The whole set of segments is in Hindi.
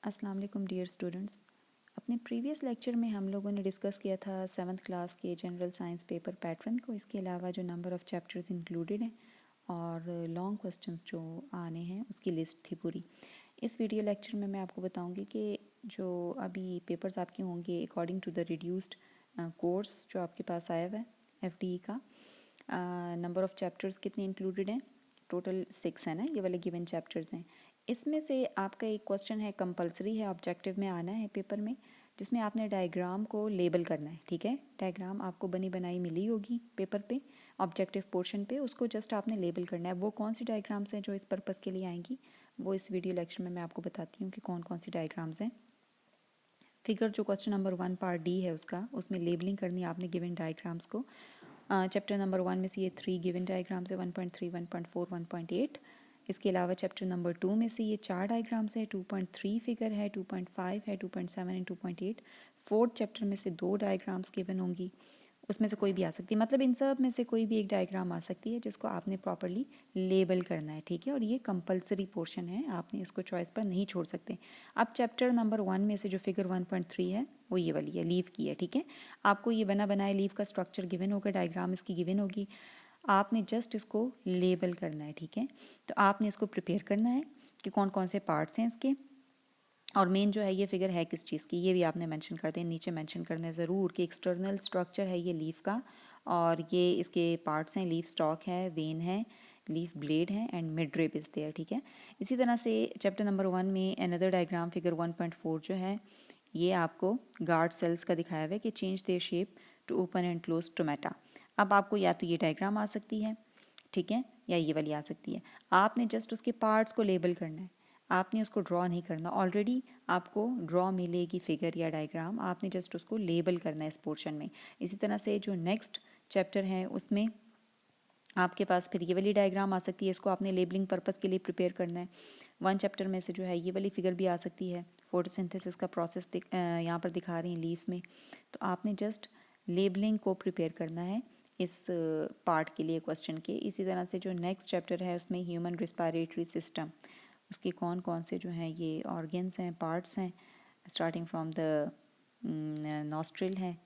अस्सलाम वालेकुम डियर स्टूडेंट्स। अपने प्रीवियस लेक्चर में हम लोगों ने डिस्कस किया था 7th क्लास के जनरल साइंस पेपर पैटर्न को। इसके अलावा जो नंबर ऑफ़ चैप्टर्स इंक्लूडेड हैं और लॉन्ग क्वेश्चंस जो आने हैं उसकी लिस्ट थी पूरी। इस वीडियो लेक्चर में मैं आपको बताऊंगी कि जो अभी पेपर्स आपके होंगे according to the reduced course जो आपके पास आया हुआ है FDE का, नंबर ऑफ़ चैप्टर्स कितने इंक्लूडेड हैं। टोटल 6 है ना, ये वाले गिवन चैप्टर्स हैं। इसमें से आपका एक क्वेश्चन है, कंपलसरी है, ऑब्जेक्टिव में आना है पेपर में, जिसमें आपने डायग्राम को लेबल करना है। ठीक है, डायग्राम आपको बनी बनाई मिली होगी पेपर पे, ऑब्जेक्टिव पोर्शन पे, उसको जस्ट आपने लेबल करना है। वो कौन सी डायग्राम्स हैं जो इस पर्पज़ के लिए आएंगी, वो इस वीडियो लेक्चर में मैं आपको बताती हूँ कि कौन कौन सी डायग्राम्स हैं। फिगर जो क्वेश्चन नंबर 1 पार्ट डी है उसका, उसमें लेबलिंग करनी है आपने गिवन डायग्राम्स को। चैप्टर नंबर 1 में से ये 3 गिवन डायग्राम्स है, 1.3, 1.4, 1.8। इसके अलावा चैप्टर नंबर 2 में से ये 4 डायग्राम्स है, 2.3 फिगर है, 2.5 है, 2.7 एंड 2.8। फोर्थ चैप्टर में से 2 डायग्राम्स गिवन होंगी, उसमें से कोई भी आ सकती है, मतलब इन सब में से कोई भी एक डायग्राम आ सकती है जिसको आपने प्रॉपरली लेबल करना है। ठीक है, और ये कंपलसरी पोर्शन है, आपने इसको चॉइस पर नहीं छोड़ सकते। अब चैप्टर नंबर 1 में से जो फिगर 1.3 है वो ये वाली है, लीफ की है। ठीक है, आपको ये बना बनाए लीफ का स्ट्रक्चर गिवन होगा, डायग्राम इसकी गिवन होगी, आपने जस्ट इसको लेबल करना है। ठीक है, तो आपने इसको प्रिपेयर करना है कि कौन कौन से पार्ट्स हैं इसके, और मेन जो है ये फिगर है किस चीज़ की, ये भी आपने मेंशन कर दें, नीचे मेंशन करना है ज़रूर कि एक्सटर्नल स्ट्रक्चर है ये लीफ का, और ये इसके पार्ट्स हैं, लीफ स्टॉक है, वेन है, लीफ ब्लेड है and mid rib is there. ठीक है, इसी तरह से चैप्टर नंबर 1 में अनदर डायग्राम फिगर 1.4 जो है ये आपको गार्ड सेल्स का दिखाया हुआ है कि change their shape to open and close tomato. अब आपको या तो ये डायग्राम आ सकती है, ठीक है, या ये वाली आ सकती है। आपने जस्ट उसके पार्ट्स को लेबल करना है, आपने उसको ड्रॉ नहीं करना। ऑलरेडी आपको ड्रॉ मिलेगी फिगर या डायग्राम, आपने जस्ट उसको लेबल करना है इस पोर्शन में। इसी तरह से जो नेक्स्ट चैप्टर है उसमें आपके पास फिर ये वाली डायग्राम आ सकती है, इसको आपने लेबलिंग पर्पस के लिए प्रिपेयर करना है। 1 चैप्टर में से जो है ये वाली फिगर भी आ सकती है, फोटोसिंथेसिस का प्रोसेस यहाँ पर दिखा रही हैं लीफ में। तो आपने जस्ट लेबलिंग को प्रिपेयर करना है इस पार्ट के लिए क्वेश्चन के। इसी तरह से जो नेक्स्ट चैप्टर है उसमें ह्यूमन रिस्पायरेटरी सिस्टम, उसके कौन कौन से जो हैं ये ऑर्गन्स हैं, पार्ट्स हैं, स्टार्टिंग फ्रॉम द नॉस्ट्रिल है,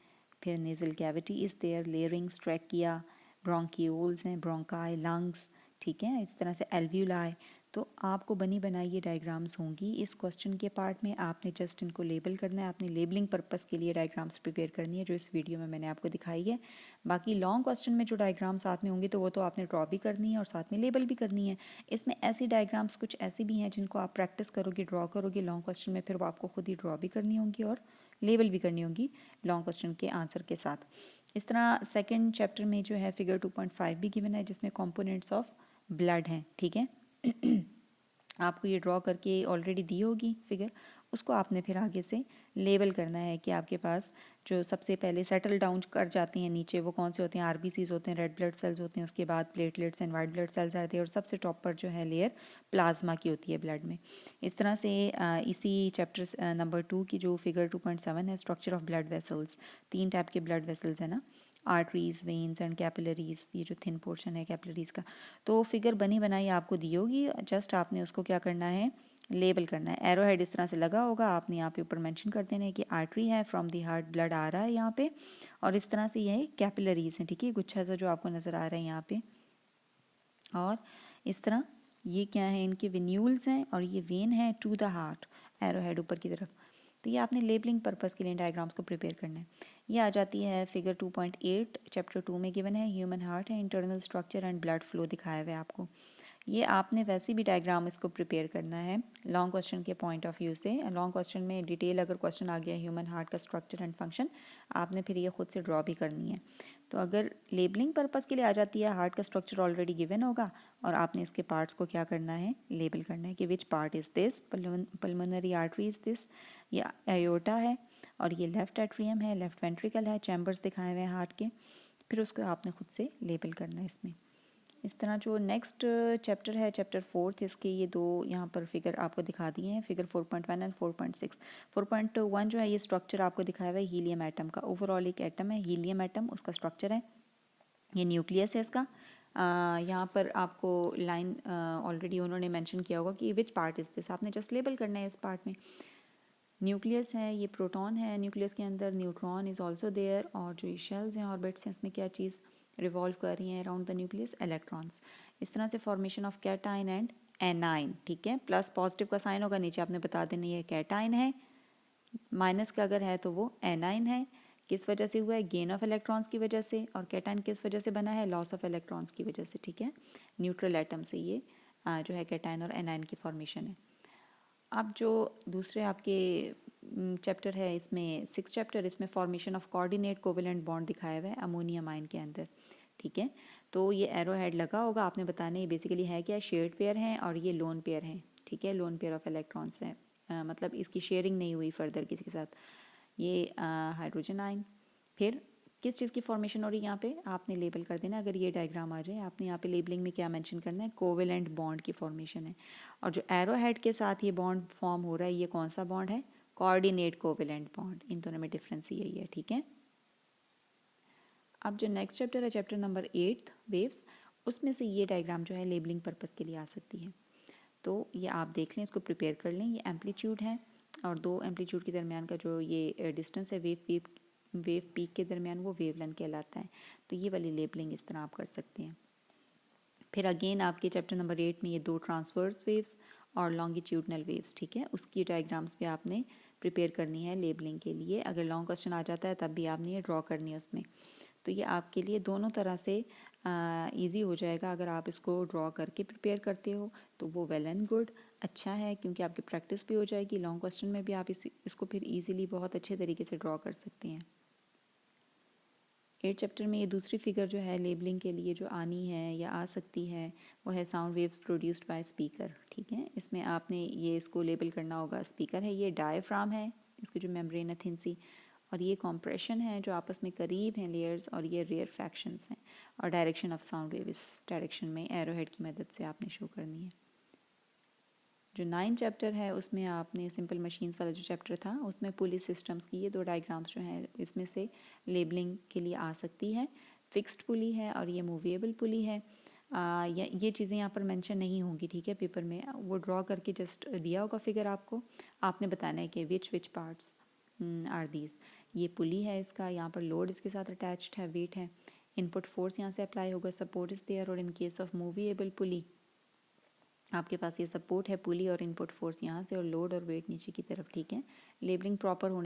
फिर nasal cavity is there, larynx trachea, bronchioles हैं, ब्रोंकाई, लंग्स, ठीक है, इस तरह से एल्व्यूलाई। तो आपको बनी बनाई ये डायग्राम्स होंगी इस क्वेश्चन के पार्ट में, आपने जस्ट इनको लेबल करना है, आपने लेबलिंग पर्पस के लिए डायग्राम्स प्रिपेयर करनी है जो इस वीडियो में मैंने आपको दिखाई है। बाकी लॉन्ग क्वेश्चन में जो डायग्राम साथ में होंगी तो वो तो आपने ड्रॉ भी करनी है और साथ में लेबल भी करनी है। इसमें ऐसी डायग्राम्स कुछ ऐसी भी हैं जिनको आप प्रैक्टिस करोगे, ड्रॉ करोगे लॉन्ग क्वेश्चन में, फिर वो आपको खुद ही ड्रॉ भी करनी होंगी और लेबल भी करनी होगी लॉन्ग क्वेश्चन के आंसर के साथ। इस तरह सेकंड चैप्टर में जो है फिगर 2.5 भी गिवन है जिसमें कंपोनेंट्स ऑफ ब्लड हैं। ठीक है, आपको ये ड्रॉ करके ऑलरेडी दी होगी फिगर, उसको आपने फिर आगे से लेबल करना है कि आपके पास जो सबसे पहले सेटल डाउन कर जाती हैं नीचे वो कौन से होते हैं, RBCs होते हैं, रेड ब्लड सेल्स होते हैं, उसके बाद platelets and white blood cells आते हैं, और सबसे टॉप पर जो है लेयर प्लाज्मा की होती है ब्लड में। इस तरह से इसी चैप्टर नंबर 2 की जो फिगर 2.7 है, structure of blood vessels, 3 type के ब्लड वेसल्स है ना, आर्टरीज, वेन्स एंड कैपिलरीज, ये जो थिन पोर्शन है कैपिलरीज का। तो फिगर बनी बनाई आपको दी होगी, जस्ट आपने उसको क्या करना है, लेबल करना है। एरो हेड इस तरह से लगा होगा, आपने यहाँ पे ऊपर मेंशन कर देना है कि आर्टरी है, फ्रॉम दी हार्ट ब्लड आ रहा है यहाँ पे, और इस तरह से ये कैपिलरीज हैं। ठीक है, गुच्छा सा जो आपको नज़र आ रहा है यहाँ पे, और इस तरह ये क्या है, इनके वेन्यूल्स हैं और ये वेन है to the heart, arrow head ऊपर की तरफ। तो ये आपने लेबलिंग पर्पस के लिए डायग्राम्स को प्रिपेयर करना है। ये आ जाती है फिगर 2.8 चैप्टर 2 में गिवन है, ह्यूमन हार्ट है, internal structure and blood flow दिखाया हुआ है आपको। ये आपने वैसे भी डायग्राम इसको प्रिपेयर करना है लॉन्ग क्वेश्चन के पॉइंट ऑफ व्यू से। लॉन्ग क्वेश्चन में डिटेल अगर क्वेश्चन आ गया ह्यूमन हार्ट का स्ट्रक्चर एंड फंक्शन, आपने फिर ये खुद से ड्रॉ भी करनी है। तो अगर लेबलिंग पर्पस के लिए आ जाती है, हार्ट का स्ट्रक्चर ऑलरेडी गिवन होगा और आपने इसके पार्ट्स को क्या करना है, लेबल करना है कि which part is this, pulmonary artery is this, ये एयोर्टा है, और ये लेफ्ट एट्रियम है, लेफ्ट वेंट्रिकल है, चैम्बर्स दिखाए हुए हैं हार्ट के, फिर उसको आपने खुद से लेबल करना है इसमें। इस तरह जो नेक्स्ट चैप्टर है, चैप्टर 4, इसके ये 2 यहाँ पर फिगर आपको दिखा दिए हैं, फिगर 4.1 एंड 4.6। 4.1 जो है ये स्ट्रक्चर आपको दिखाया हुआ है हीलियम एटम का, ओवरऑल एक एटम है हीलियम एटम, उसका स्ट्रक्चर है, ये न्यूक्लियस है इसका। यहाँ पर आपको लाइन ऑलरेडी उन्होंने मेंशन किया होगा कि विच पार्ट इज़ दिस, आपने जस्ट लेबल करना है इस पार्ट में। न्यूक्लियस है, ये प्रोटॉन है, न्यूक्लियस के अंदर न्यूट्रॉन इज़ ऑल्सो देयर, और जो ये शेल्स हैं ऑर्बिट्स हैं इसमें क्या चीज़ रिवॉल्व कर रही हैं अराउंड द न्यूक्लियस, इलेक्ट्रॉन्स। इस तरह से formation of cation and A9, ठीक है, प्लस पॉजिटिव का साइन होगा नीचे आपने बता देना ये कैटाइन है, माइनस का अगर है तो वो एनाइन है। किस वजह से हुआ है, गेन ऑफ इलेक्ट्रॉन्स की वजह से, और कैटाइन किस वजह से बना है, लॉस ऑफ इलेक्ट्रॉन्स की वजह से, ठीक है, न्यूट्रल एटम से ये जो है कैटाइन और एनाइन की फॉर्मेशन है। अब जो दूसरे आपके चैप्टर है इसमें 6 चैप्टर, इसमें formation of coordinate covalent bond दिखाया हुआ है अमोनियम आयन के अंदर, ठीक है। तो ये एरो हेड लगा होगा, आपने बताना ये बेसिकली है क्या, शेयर्ड पेयर हैं और ये लोन पेयर हैं, ठीक है, लोन पेयर ऑफ इलेक्ट्रॉन्स हैं, मतलब इसकी शेयरिंग नहीं हुई फर्दर किसी के साथ। ये हाइड्रोजन आयन, फिर किस चीज़ की फॉर्मेशन हो रही है यहाँ पे आपने लेबल कर देना, अगर ये डायग्राम आ जाए आपने यहाँ पे लेबलिंग में क्या मेंशन करना है, कोवेलेंट बॉन्ड की फॉर्मेशन है। और जो एरो हेड के साथ ये बॉन्ड फॉर्म हो रहा है ये कौन सा बॉन्ड है, कोऑर्डिनेट कोवेलेंट बॉन्ड, इन दोनों में डिफरेंस यही है, ठीक है। अब जो नेक्स्ट चैप्टर है चैप्टर नंबर 8 वेव्स, उसमें से ये डायग्राम जो है लेबलिंग पर्पस के लिए आ सकती है, तो ये आप देख लें, इसको प्रिपेयर कर लें। ये एम्पलीट्यूड है और दो एम्पलीट्यूड के दरमियान का जो ये डिस्टेंस है वेव पीक के दरमियान, वो वेवलेंथ कहलाता है। तो ये वाली लेबलिंग इस तरह आप कर सकते हैं। फिर अगेन आपके चैप्टर नंबर 8 में ये दो ट्रांसवर्स वेव्स और लॉन्गिट्यूडनल वेव्स, ठीक है, उसकी डायग्राम्स भी आपने प्रिपेयर करनी है लेबलिंग के लिए। अगर लॉन्ग क्वेश्चन आ जाता है तब भी आपने ये ड्रॉ करनी है उसमें। तो ये आपके लिए दोनों तरह से इजी हो जाएगा, अगर आप इसको ड्रॉ करके प्रिपेयर करते हो तो वो वेल एंड गुड, अच्छा है, क्योंकि आपकी प्रैक्टिस भी हो जाएगी, लॉन्ग क्वेश्चन में भी आप इसको फिर इजीली बहुत अच्छे तरीके से ड्रॉ कर सकते हैं। 8 चैप्टर में ये दूसरी फिगर जो है लेबलिंग के लिए जो आनी है या आ सकती है वो है sound waves produced by speaker, ठीक है। इसमें आपने ये इसको लेबल करना होगा, स्पीकर है, ये डायफ्राम है, इसकी जो मेम्ब्रेन है थिन सी, और ये कॉम्प्रेशन है जो आपस में करीब हैं लेयर्स, और ये रेयर फैक्शंस हैं, और डायरेक्शन ऑफ साउंड वेव इस डायरेक्शन में एरो हेड की मदद से आपने शो करनी है। जो 9 चैप्टर है उसमें आपने सिंपल मशीन्स वाला जो चैप्टर था उसमें पुली सिस्टम्स की ये दो डायग्राम्स जो हैं इसमें से लेबलिंग के लिए आ सकती है। फिक्स्ड पुली है और ये मूवेबल पुली है। ये चीज़ें यहाँ पर मेंशन नहीं होंगी, ठीक है, पेपर में वो ड्रॉ करके जस्ट दिया होगा फिगर आपको, आपने बताना है कि विच पार्ट्स आर दीज। ये पुली है, इसका यहाँ पर लोड इसके साथ अटैच्ड है, वेट है, इनपुट फोर्स यहाँ से अप्लाई होगा, सपोर्ट इज देयर, और in case of movable pulley आपके पास ये सपोर्ट है पुली और इनपुट फोर्स यहाँ से, और लोड और वेट नीचे की तरफ, ठीक है। लेबलिंग प्रॉपर होने